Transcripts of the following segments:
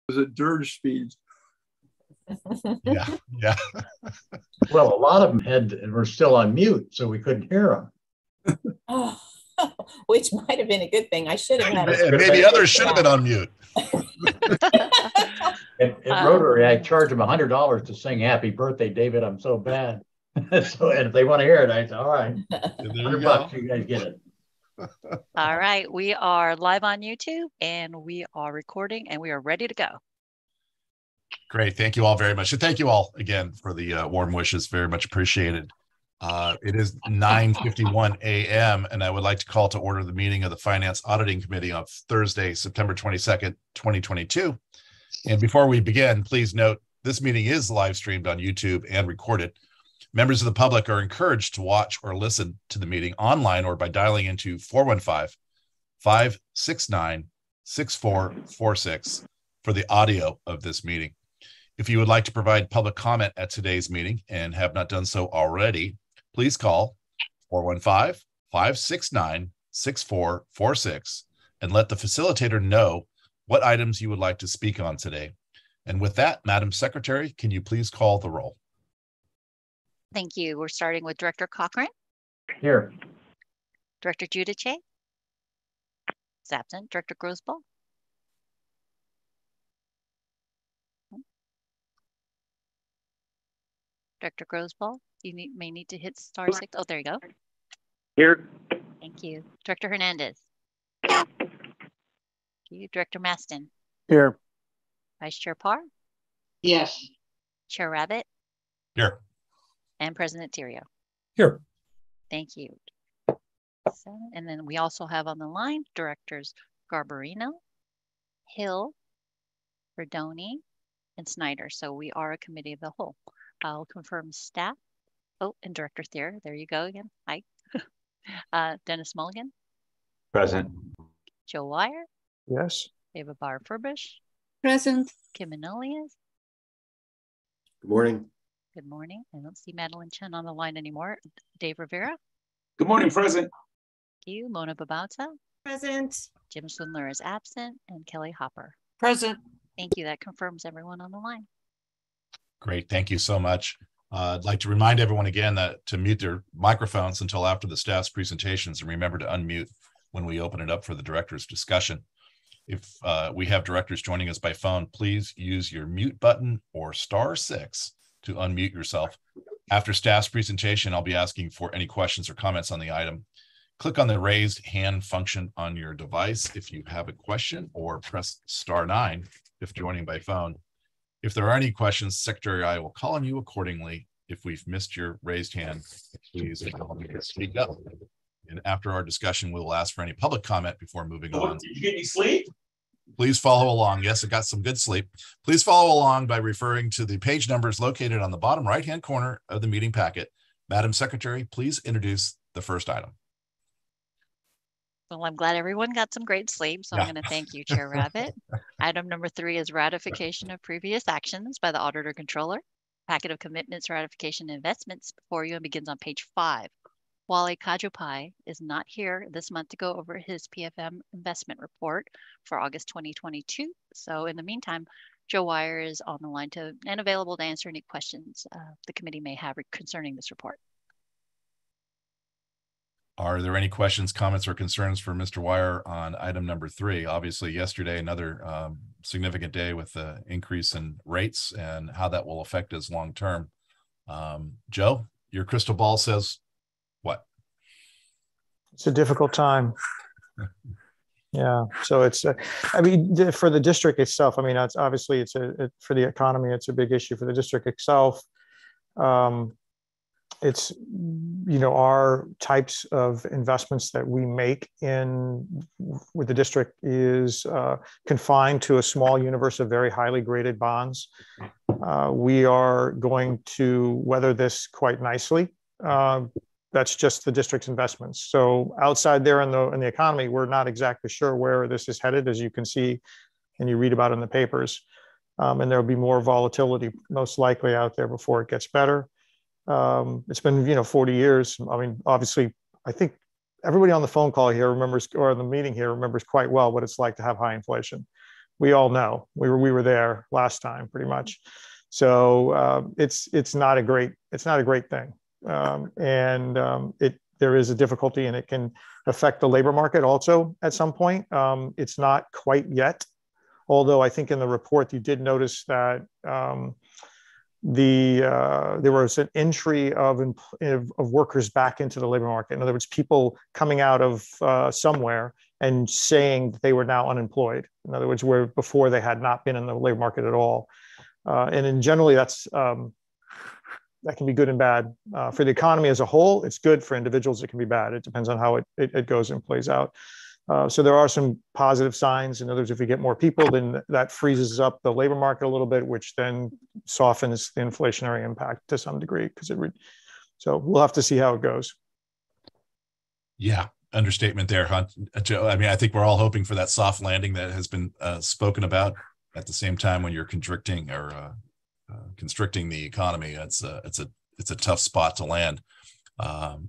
was at dirge speeds. Yeah, yeah. Well, a lot of them were still on mute, so we couldn't hear them. Oh, which might have been a good thing. I should have had And maybe others should have been on mute. At Rotary, I charge them $100 to sing "Happy Birthday, David, I'm so bad." So, and if they want to hear it, I say, all right, $100, you guys get it. All right, we are live on YouTube and we are recording and we are ready to go. Great. Thank you all very much. And thank you all again for the warm wishes. Very much appreciated. It is 9:51 a.m. and I would like to call to order the meeting of the Finance Auditing Committee on Thursday, September 22nd, 2022. And before we begin, please note this meeting is live streamed on YouTube and recorded. Members of the public are encouraged to watch or listen to the meeting online or by dialing into 415-569-6446 for the audio of this meeting. If you would like to provide public comment at today's meeting and have not done so already, please call 415-569-6446 and let the facilitator know what items you would like to speak on today. And with that, Madam Secretary, can you please call the roll? Thank you. We're starting with Director Cochran. Here. Director Giudice is absent. Director Grosball. Director Grosball, you may need to hit *6. Oh, there you go. Here. Thank you. Director Hernandez. Thank you. Director Maston. Here. Vice Chair Parr. Yes. Chair Rabbit. Here. And President Theriault. Here. Thank you. And then we also have on the line Directors Garbarino, Hill, Verdoni, and Snyder. So we are a committee of the whole. I'll confirm staff. Oh, and Director Thayer. There you go again. Hi. Dennis Mulligan. Present. Joe Wire. Yes. Ava Barr-Furbush. Present. Kim Manolias. Good morning. Good morning. I don't see Madeline Chen on the line anymore. Dave Rivera. Good morning, Present. Thank you. Mona Babauta. Present. Jim Swindler is absent. And Kelly Hopper. Present. Thank you. That confirms everyone on the line. Great. Thank you so much. I'd like to remind everyone again that to mute their microphones until after the staff's presentations, and remember to unmute when we open it up for the director's discussion. If we have directors joining us by phone, please use your mute button or *6 to unmute yourself. After staff's presentation, I'll be asking for any questions or comments on the item. Click on the raised hand function on your device if you have a question, or press *9 if joining by phone. If there are any questions, Secretary I will call on you accordingly. If we've missed your raised hand, please speak up. And after our discussion, we will ask for any public comment before moving on. Did you get any sleep? Please follow along. Yes, I got some good sleep. Please follow along by referring to the page numbers located on the bottom right-hand corner of the meeting packet. Madam Secretary, please introduce the first item. Well, I'm glad everyone got some great sleep, so I'm going to thank you, Chair Rabbit. Item number 3 is ratification of previous actions by the Auditor Controller. Packet of commitments, ratification, investments before you and begins on page 5. Wale Kajupai is not here this month to go over his PFM investment report for August 2022. So in the meantime, Joe Wire is on the line and available to answer any questions the committee may have concerning this report. Are there any questions, comments, or concerns for Mr. Wire on item number 3? Obviously, yesterday, another significant day with the increase in rates and how that will affect us long term. Joe, your crystal ball says what? It's a difficult time. Yeah, so it's, I mean, for the district itself, I mean, it's obviously for the economy, it's a big issue. For the district itself, it's, you know, our types of investments that we make with the district is confined to a small universe of very highly graded bonds. We are going to weather this quite nicely. That's just the district's investments. So outside there in the economy, we're not exactly sure where this is headed, as you can see and you read about in the papers. And there'll be more volatility most likely out there before it gets better. It's been, 40 years. I mean, obviously, I think everybody on the phone call here remembers, or the meeting here remembers quite well what it's like to have high inflation. we all know. We were there last time, pretty much. So it's not a great thing, there is a difficulty, and it can affect the labor market also at some point. It's not quite yet, although I think in the report you did notice that there was an entry of workers back into the labor market. In other words, people coming out of somewhere and saying that they were now unemployed. In other words, where before they had not been in the labor market at all. And generally, that can be good and bad. For the economy as a whole, it's good. For individuals, it can be bad. It depends on how it goes and plays out. So there are some positive signs. In other words, if we get more people, then that freezes up the labor market a little bit, which then softens the inflationary impact to some degree. So we'll have to see how it goes. Yeah, understatement there, Hunt. Joe, I mean, I think we're all hoping for that soft landing that has been spoken about. At the same time, when you're constricting the economy, it's a tough spot to land.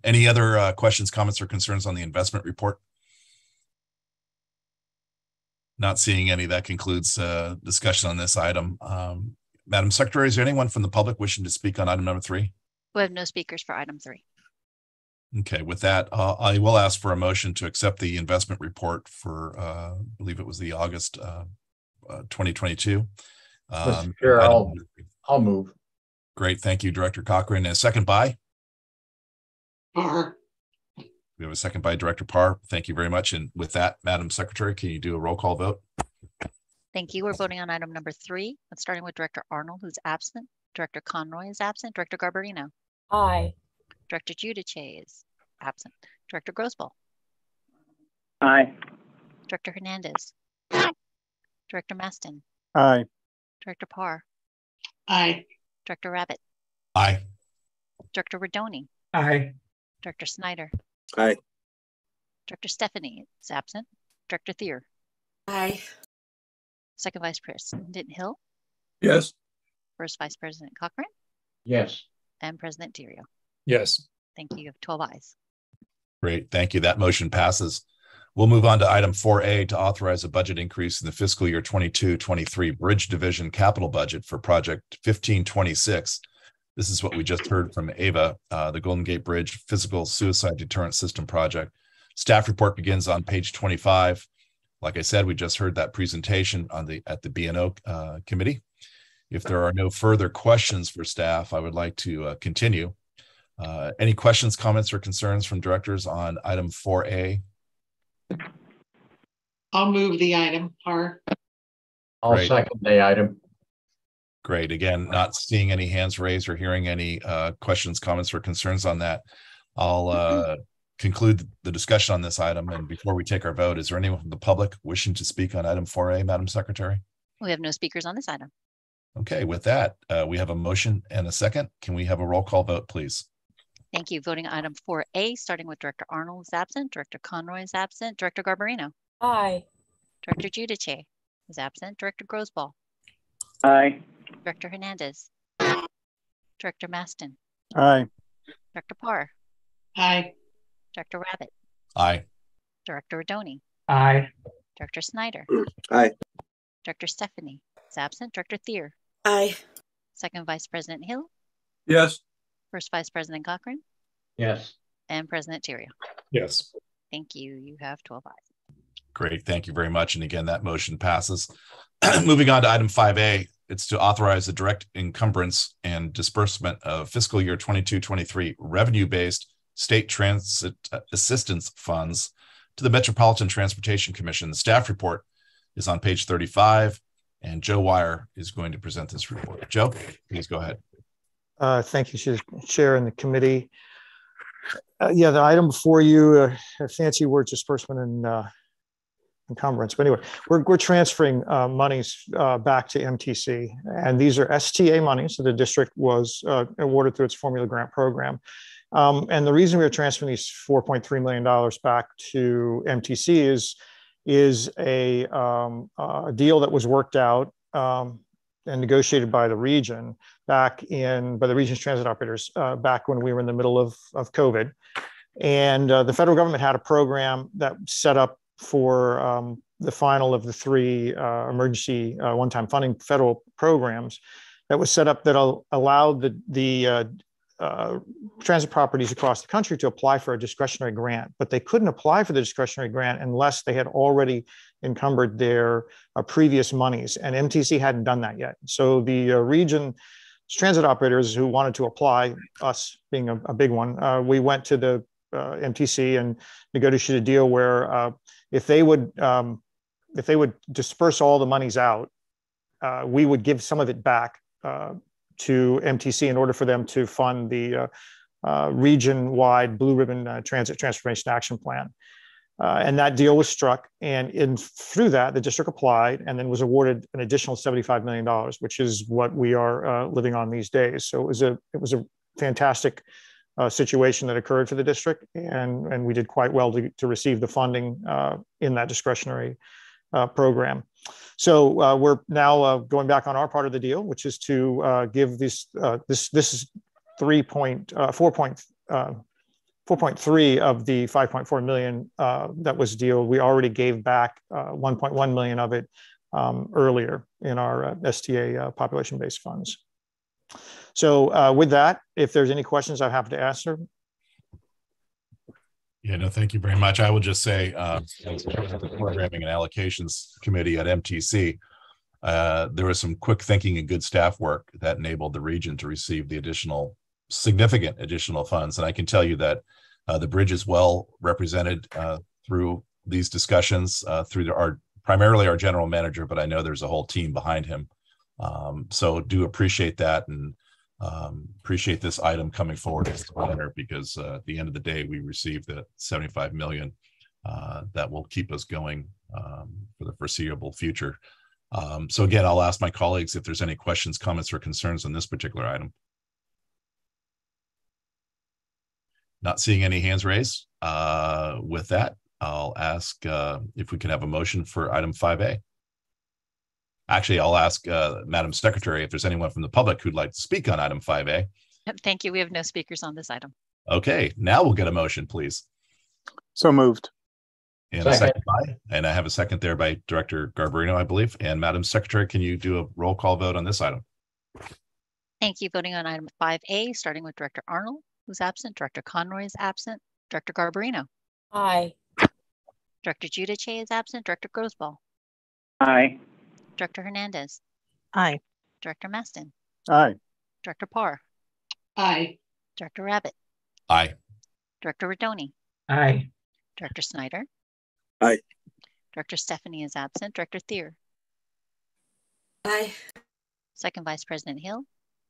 Any other questions, comments, or concerns on the investment report? Not seeing any. That concludes discussion on this item. Madam Secretary, is there anyone from the public wishing to speak on item number 3? We have no speakers for item 3. Okay, with that, I will ask for a motion to accept the investment report for, I believe it was the August 2022. Mr. Chair, I'll move. Great, thank you, Director Cochran. And a second by? Parr. We have a second by Director Parr. Thank you very much. And with that, Madam Secretary, can you do a roll call vote? Thank you. We're voting on item number 3. Let's starting with Director Arnold, who's absent. Director Conroy is absent. Director Garbarino. Aye. Director Giudice is absent. Director Grosboll. Aye. Director Hernandez. Director Maston. Aye. Director Parr. Aye. Director Rabbit. Aye. Director Rodoni. Aye. Director Snyder. Aye. Director Stephanie is absent. Director Thier. Aye. Second Vice President Hill. Yes. First Vice President Cochran. Yes. And President Terrio. Yes. Thank you. You have 12 ayes. Great, thank you. That motion passes. We'll move on to item 4A to authorize a budget increase in the fiscal year 22-23 Bridge Division capital budget for project 1526. This is what we just heard from Ava, the Golden Gate Bridge Physical Suicide Deterrent System project. Staff report begins on page 25. Like I said, we just heard that presentation at the B&O committee. If there are no further questions for staff, I would like to continue. Any questions, comments, or concerns from directors on item 4A? I'll move the item, Parr. I'll Great. second the item. Great. Again, not seeing any hands raised or hearing any questions, comments, or concerns on that. I'll conclude the discussion on this item. And before we take our vote, is there anyone from the public wishing to speak on item 4A, Madam Secretary? We have no speakers on this item. Okay, with that, we have a motion and a second. Can we have a roll call vote, please? Thank you. Voting item 4A, starting with Director Arnold is absent. Director Conroy is absent. Director Garbarino. Aye. Director Giudice is absent. Director Grosboll. Aye. Director Hernandez. Director Maston. Aye. Director Parr. Aye. Director Rabbit. Aye. Director Rodoni. Aye. Director Snyder. Aye. Director Stephanie is absent. Director Thier. Aye. Second Vice President Hill. Yes. First Vice President Cochran. Yes. And President Terrio. Yes. Thank you. You have 12 ayes. Great. Thank you very much. And again, that motion passes. Moving on to item 5A, it's to authorize the direct encumbrance and disbursement of fiscal year 22-23 revenue-based state transit assistance funds to the Metropolitan Transportation Commission. The staff report is on page 35, and Joe Wire is going to present this report. Joe, please go ahead. Thank you, Chair and the committee. Yeah, the item before you, fancy word disbursement and encumbrance. But anyway, we're transferring monies back to MTC, and these are STA monies that the district was awarded through its formula grant program. And the reason we're transferring these $4.3 million back to MTC is a deal that was worked out and negotiated by the region by the region's transit operators back when we were in the middle of COVID. And the federal government had a program that set up for the final of the three emergency one-time funding federal programs that was set up that allowed the transit properties across the country to apply for a discretionary grant, but they couldn't apply for the discretionary grant unless they had already encumbered their previous monies, and MTC hadn't done that yet. So the region transit operators who wanted to apply, us being a big one, we went to the MTC and negotiated a deal where if they would disperse all the monies out, we would give some of it back to MTC in order for them to fund the region-wide Blue Ribbon Transit Transformation Action Plan. And that deal was struck, and through that, the district applied and then was awarded an additional $75 million, which is what we are living on these days. So it was a fantastic situation that occurred for the district, and we did quite well to receive the funding in that discretionary program. So we're now going back on our part of the deal, which is to give this is 4.3 of the 5.4 million that was deal. We already gave back 1.1 million of it earlier in our STA population-based funds. So with that, if there's any questions, I'm happy to answer. Yeah, no, thank you very much. I will just say, as the Programming and Allocations Committee at MTC, there was some quick thinking and good staff work that enabled the region to receive the significant additional funds. And I can tell you that the bridge is well represented through these discussions, through primarily our general manager, but I know there's a whole team behind him. So do appreciate that, and appreciate this item coming forward as the winner, because at the end of the day, we received the 75 million that will keep us going for the foreseeable future. So again, I'll ask my colleagues if there's any questions, comments, or concerns on this particular item. Not seeing any hands raised. With that, I'll ask if we can have a motion for item 5A. Actually, I'll ask Madam Secretary if there's anyone from the public who'd like to speak on item 5A. Thank you. We have no speakers on this item. Okay, now we'll get a motion, please. So moved. And a second and I have a second there by Director Garbarino, I believe. And Madam Secretary, can you do a roll call vote on this item? Thank you. Voting on item 5A, starting with Director Arnold, who's absent. Director Conroy is absent. Director Garbarino. Aye. Director Giudice is absent. Director Grosball. Aye. Director Hernandez. Aye. Director Maston. Aye. Director Parr. Aye. Director Rabbit. Aye. Director Rodoni. Aye. Director Snyder. Aye. Director Stephanie is absent. Director Thier. Aye. Second Vice President Hill.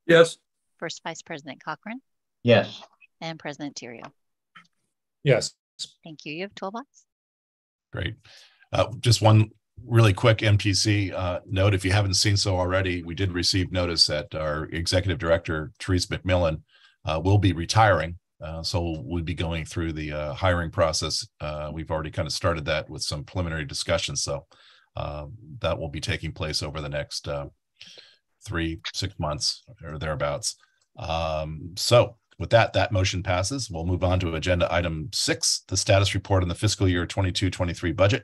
Yes. First Vice President Cochran. Yes. And President Theriault. Yes. Thank you. You have 12 ayes. Great. Just one really quick MTC note. If you haven't seen so already, we did receive notice that our Executive Director, Therese McMillan, will be retiring. So we'll be going through the hiring process. We've already kind of started that with some preliminary discussions. So that will be taking place over the next 3-6 months or thereabouts. So with that motion passes. We'll move on to agenda item 6, the status report on the fiscal year 22-23 budget.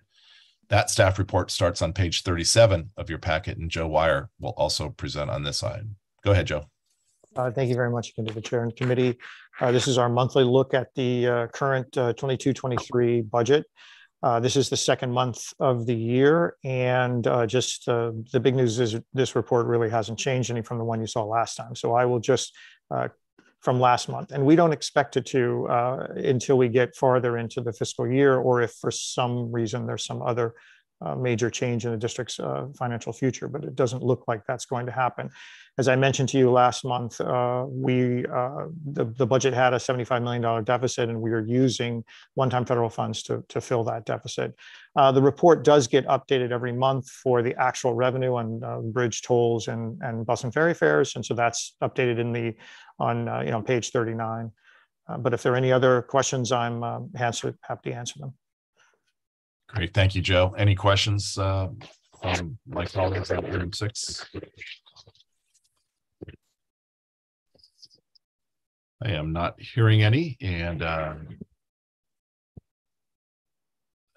That staff report starts on page 37 of your packet, and Joe Wire will also present on this item. Go ahead, Joe. Thank you very much again to the chair and committee. This is our monthly look at the current 22-23 budget. This is the second month of the year, and the big news is this report really hasn't changed any from the one you saw last time. So I will just from last month, and we don't expect it to until we get farther into the fiscal year, or if for some reason there's some other major change in the district's financial future, but it doesn't look like that's going to happen. As I mentioned to you last month, the budget had a $75 million deficit, and we are using one-time federal funds to fill that deficit. The report does get updated every month for the actual revenue on bridge tolls and bus and ferry fares, and so that's updated on page 39. But if there are any other questions, I'm happy to answer them. Great, thank you, Joe. Any questions from my colleagues on item 6? I am not hearing any, and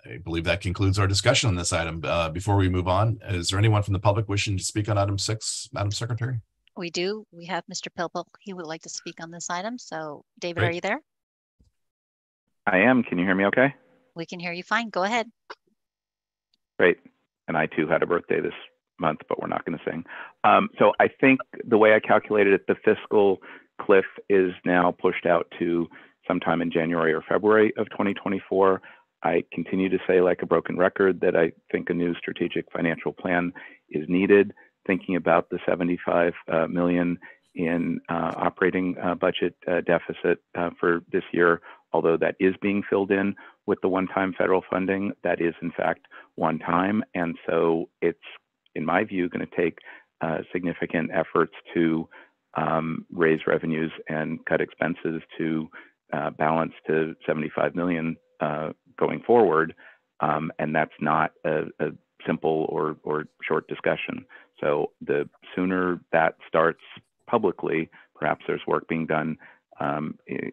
I believe that concludes our discussion on this item. Before we move on, is there anyone from the public wishing to speak on item 6, Madam Secretary? We do. We have Mr. Pilpel. He would like to speak on this item. So, David, Great. are you there? I am. Can you hear me okay? We can hear you fine. Go ahead. Great. And I too had a birthday this month, but we're not going to sing. So I think the way I calculated it, the fiscal cliff is now pushed out to sometime in January or February of 2024. I continue to say, like a broken record, that I think a new strategic financial plan is needed, thinking about the 75 million in operating budget deficit for this year, although that is being filled in with the one-time federal funding. That is, in fact, one time. And so it's, in my view, going to take significant efforts to raise revenues and cut expenses to balance to 75 million going forward. And that's not a simple or short discussion. So the sooner that starts publicly, perhaps there's work being done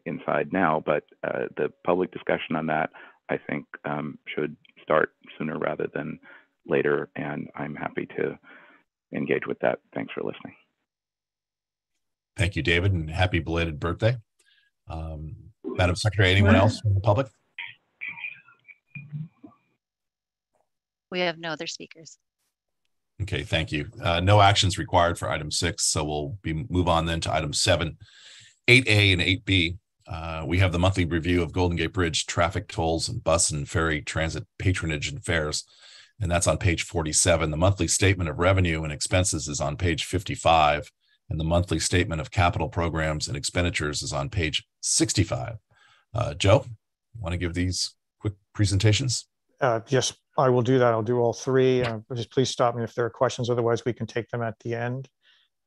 inside now, but the public discussion on that, I think, should start sooner rather than later. And I'm happy to engage with that. Thanks for listening. Thank you, David, and happy belated birthday. Madam Secretary, anyone else from the public? We have no other speakers. Okay, thank you. No actions required for item 6, so we'll move on then to item 7, 8A and 8B. We have the monthly review of Golden Gate Bridge traffic tolls and bus and ferry transit patronage and fares, and that's on page 47. The monthly statement of revenue and expenses is on page 55, and the monthly statement of capital programs and expenditures is on page 65. Joe, want to give these quick presentations? Yes, I will do that. I'll do all three. Just please stop me if there are questions. Otherwise, we can take them at the end.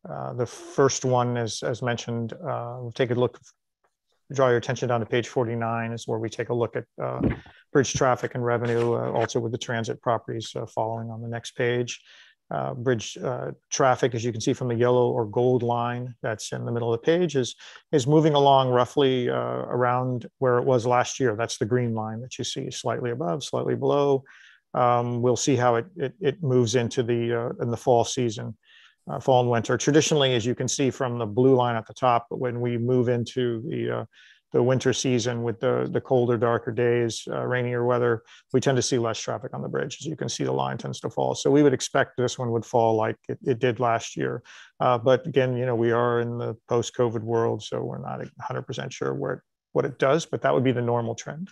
The first one is, as mentioned, we'll take a look, draw your attention down to page 49 is where we take a look at bridge traffic and revenue, also with the transit properties following on the next page. Bridge traffic, as you can see from the yellow or gold line that's in the middle of the page, is moving along roughly around where it was last year. That's the green line that you see, slightly above, slightly below. We'll see how it moves into in the fall season, fall and winter. Traditionally, as you can see from the blue line at the top, when we move into the winter season with the colder, darker days, rainier weather, we tend to see less traffic on the bridge. As you can see, the line tends to fall. So we would expect this one would fall like it did last year. But again, we are in the post-COVID world, so we're not 100% sure what it does, but that would be the normal trend.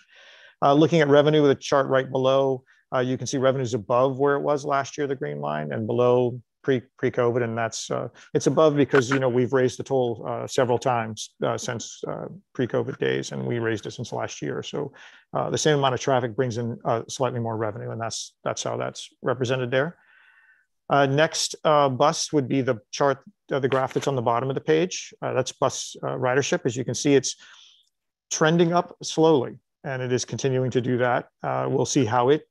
Looking at revenue, the chart right below, you can see revenues above where it was last year, the green line, and below pre-COVID, and that's it's above because we've raised the toll several times since pre-COVID days, and we raised it since last year. So the same amount of traffic brings in slightly more revenue, and that's how that's represented there. Next, bus would be the chart, the graph that's on the bottom of the page. That's bus ridership. As you can see, it's trending up slowly, and it is continuing to do that. We'll see how it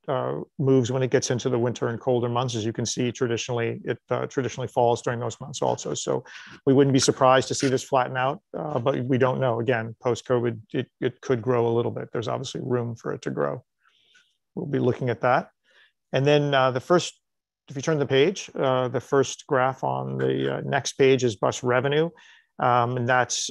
moves when it gets into the winter and colder months. As you can see, traditionally, it traditionally falls during those months also. So we wouldn't be surprised to see this flatten out, but we don't know. Again, post-COVID, it could grow a little bit. There's obviously room for it to grow. We'll be looking at that. And then the first, if you turn the page, the first graph on the next page is bus revenue. And that's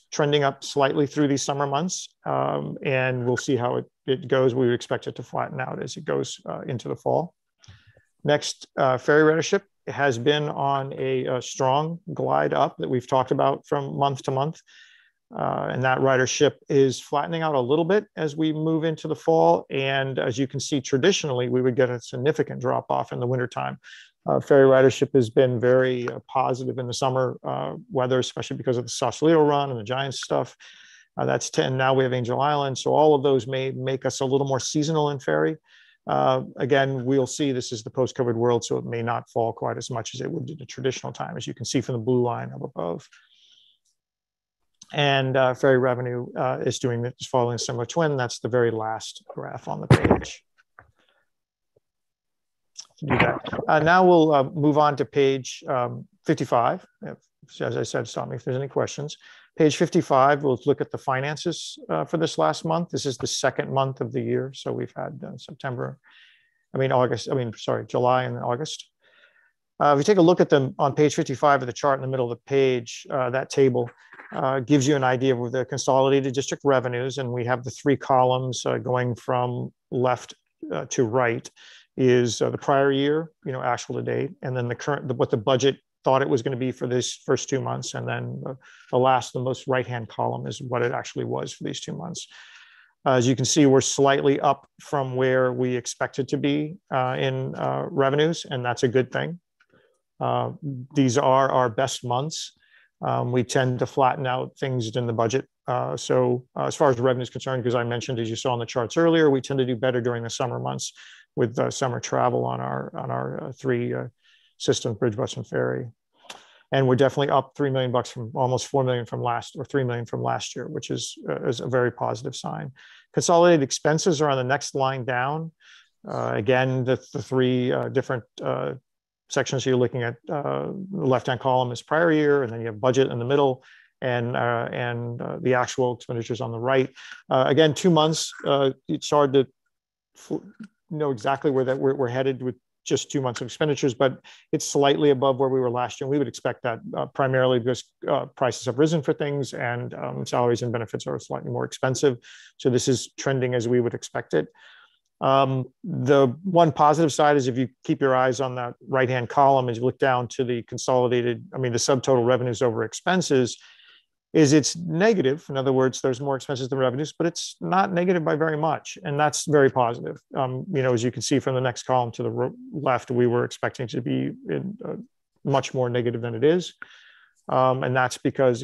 trending up slightly through these summer months, and we'll see how it goes. We would expect it to flatten out as it goes into the fall. Next, ferry ridership has been on a strong glide up that we've talked about from month to month, and that ridership is flattening out a little bit as we move into the fall. And as you can see, traditionally, we would get a significant drop off in the wintertime. Ferry ridership has been very positive in the summer weather, especially because of the Sausalito run and the Giants stuff. That's 10. Now we have Angel Island. So all of those may make us a little more seasonal in ferry. Again, we'll see, this is the post-COVID world, so it may not fall quite as much as it would in the traditional time, as you can see from the blue line up above. And ferry revenue is following a similar trend. That's the very last graph on the page. Do that. Now we'll move on to page 55. As I said, stop me if there's any questions. Page 55, we'll look at the finances for this last month. This is the second month of the year. So we've had July and August. If you take a look at them on page 55 of the chart in the middle of the page, that table gives you an idea of the consolidated district revenues. And we have the three columns going from left to right is the prior year, actual to date, and then the current, what the budget thought it was going to be for this first 2 months. And then the most right-hand column is what it actually was for these 2 months. As you can see, we're slightly up from where we expected to be in revenues, and that's a good thing. These are our best months. We tend to flatten out things in the budget. So as far as revenue is concerned, because I mentioned, as you saw on the charts earlier, we tend to do better during the summer months with summer travel on our three systems, Bridge, Bus, and Ferry. And we're definitely up $3 million from almost 4 million from $3 million from last year, which is a very positive sign. Consolidated expenses are on the next line down. Again, the three different sections you're looking at, the left-hand column is prior year, and then you have budget in the middle, and the actual expenditures on the right. Again, 2 months, it's hard to know exactly where we're headed with just 2 months of expenditures, but it's slightly above where we were last year. We would expect that primarily because prices have risen for things, and salaries and benefits are slightly more expensive. So this is trending as we would expect it. The one positive side is if you keep your eyes on that right-hand column, as you look down to the consolidated, the subtotal revenues over expenses, is it's negative. In other words, there's more expenses than revenues, but it's not negative by very much. And that's very positive. As you can see from the next column to the left, we were expecting to be much more negative than it is. And that's because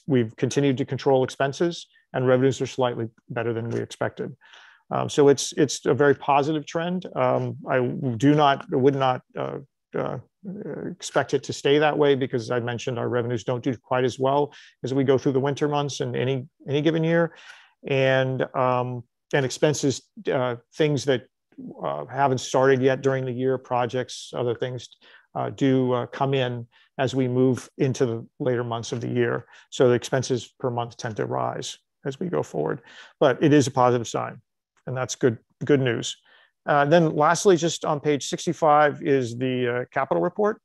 we've continued to control expenses, and revenues are slightly better than we expected. So it's a very positive trend. I would not expect it to stay that way, because as I mentioned, our revenues don't do quite as well as we go through the winter months in any given year, and expenses, things that haven't started yet during the year, projects, other things do come in as we move into the later months of the year. So the expenses per month tend to rise as we go forward, but it is a positive sign, and that's good news. Then lastly, just on page 65 is the capital report.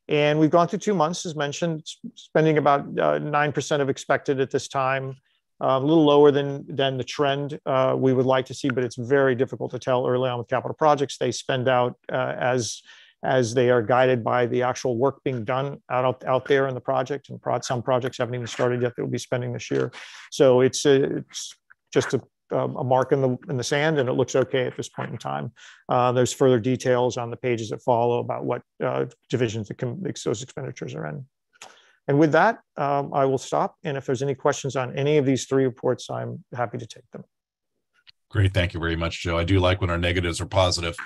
And we've gone through 2 months, as mentioned, spending about 9% of expected at this time, a little lower than the trend we would like to see, but it's very difficult to tell early on with capital projects. They spend out as they are guided by the actual work being done out there in the project. And some projects haven't even started yet that will be spending this year. So it's just a mark in the sand, and it looks okay at this point in time. There's further details on the pages that follow about what divisions those expenditures are in. And with that, I will stop. And if there's any questions on any of these three reports, I'm happy to take them. Great. Thank you very much, Joe. I do like when our negatives are positive.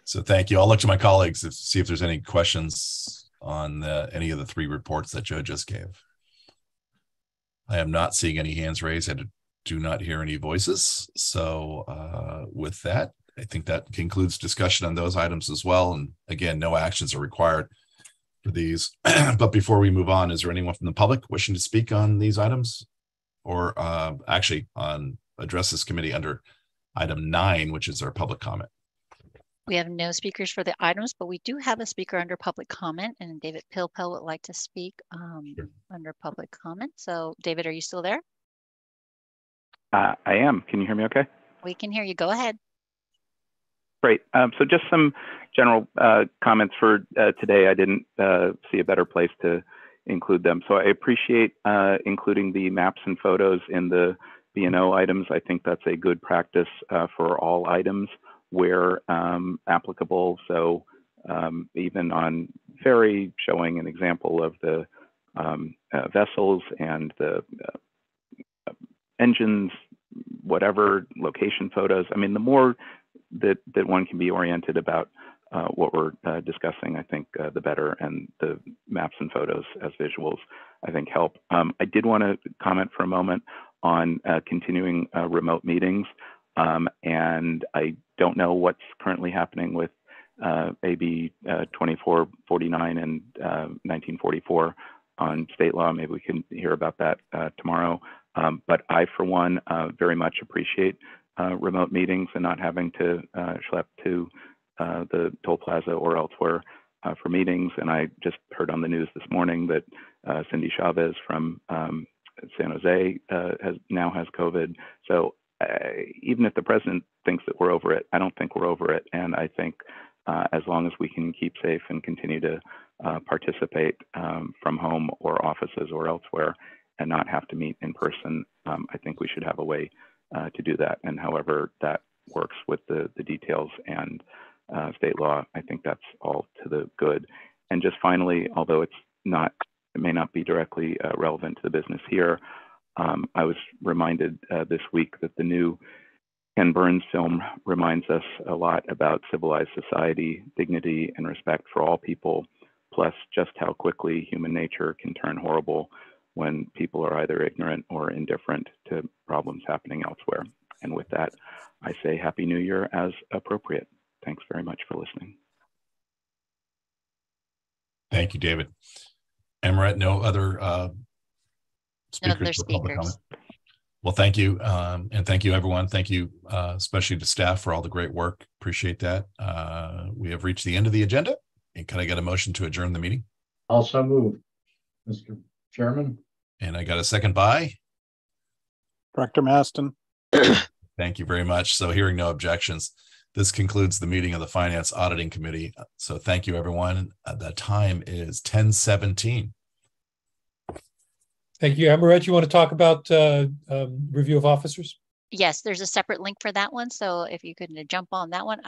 So thank you. I'll look to my colleagues to see if there's any questions on any of the three reports that Joe just gave. I am not seeing any hands raised. I do not hear any voices. So with that, I think that concludes discussion on those items as well. And again, no actions are required for these. But before we move on, is there anyone from the public wishing to speak on these items, or actually address this committee under item 9, which is our public comment? We have no speakers for the items, but we do have a speaker under public comment, and David Pilpel would like to speak Sure. under public comment. So David, are you still there? I am. Can you hear me okay? We can hear you. Go ahead. Great. So just some general comments for today. I didn't see a better place to include them. So I appreciate including the maps and photos in the B&O items. I think that's a good practice for all items where applicable. So even on ferry, showing an example of the vessels and the engines, whatever, location photos. I mean, the more that one can be oriented about what we're discussing, I think the better, and the maps and photos as visuals, I think, help. I did want to comment for a moment on continuing remote meetings. And I don't know what's currently happening with AB 2449 and 1944. on state law. Maybe we can hear about that tomorrow. But I, for one, very much appreciate remote meetings and not having to schlep to the toll plaza or elsewhere for meetings. And I just heard on the news this morning that Cindy Chavez from San Jose now has COVID. So even if the president thinks that we're over it, I don't think we're over it. And I think as long as we can keep safe and continue to participate from home or offices or elsewhere and not have to meet in person, I think we should have a way to do that. And however that works with the details and state law, I think that's all to the good. And just finally, although it may not be directly relevant to the business here, I was reminded this week that the new Ken Burns film reminds us a lot about civilized society, dignity, and respect for all people, plus just how quickly human nature can turn horrible when people are either ignorant or indifferent to problems happening elsewhere. And with that, I say Happy New Year as appropriate. Thanks very much for listening. Thank you, David. Amaret, no other speakers for public comment? Well, thank you. And thank you, everyone. Thank you, especially to staff for all the great work. Appreciate that. We have reached the end of the agenda. And can I get a motion to adjourn the meeting? Also move, Mr. Chairman. And I got a second by? Director Maston. Thank you very much. So hearing no objections, this concludes the meeting of the Finance Auditing Committee. So thank you, everyone. The time is 10:17. Thank you. Amaret, you want to talk about review of officers? Yes, there's a separate link for that one. So if you could jump on that one,